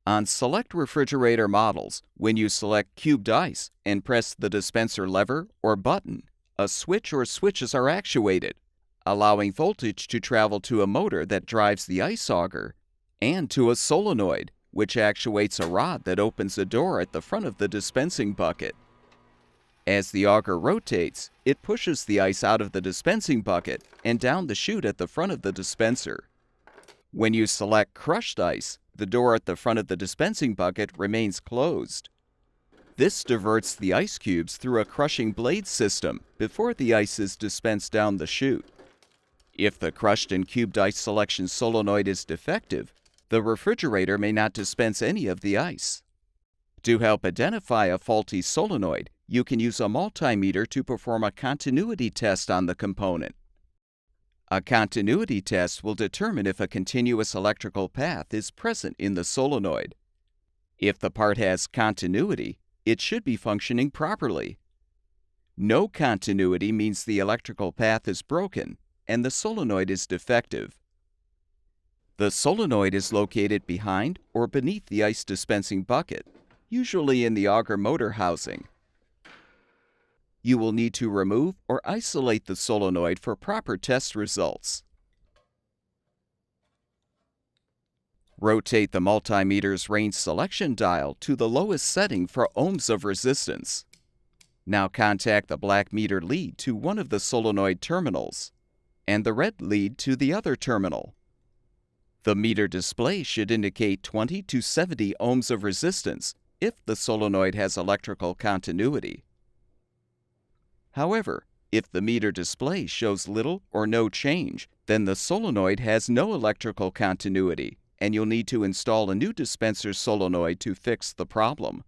On select refrigerator models, when you select cubed ice and press the dispenser lever or button, a switch or switches are actuated, allowing voltage to travel to a motor that drives the ice auger and to a solenoid, which actuates a rod that opens a door at the front of the dispensing bucket. As the auger rotates, it pushes the ice out of the dispensing bucket and down the chute at the front of the dispenser. When you select crushed ice, the door at the front of the dispensing bucket remains closed. This diverts the ice cubes through a crushing blade system before the ice is dispensed down the chute. If the crushed and cubed ice selection solenoid is defective, the refrigerator may not dispense any of the ice. To help identify a faulty solenoid, you can use a multimeter to perform a continuity test on the component. A continuity test will determine if a continuous electrical path is present in the solenoid. If the part has continuity, it should be functioning properly. No continuity means the electrical path is broken and the solenoid is defective. The solenoid is located behind or beneath the ice dispensing bucket, usually in the auger motor housing. You will need to remove or isolate the solenoid for proper test results. Rotate the multimeter's range selection dial to the lowest setting for ohms of resistance. Now contact the black meter lead to one of the solenoid terminals and the red lead to the other terminal. The meter display should indicate 20 to 70 ohms of resistance if the solenoid has electrical continuity. However, if the meter display shows little or no change, then the solenoid has no electrical continuity, and you'll need to install a new dispenser solenoid to fix the problem.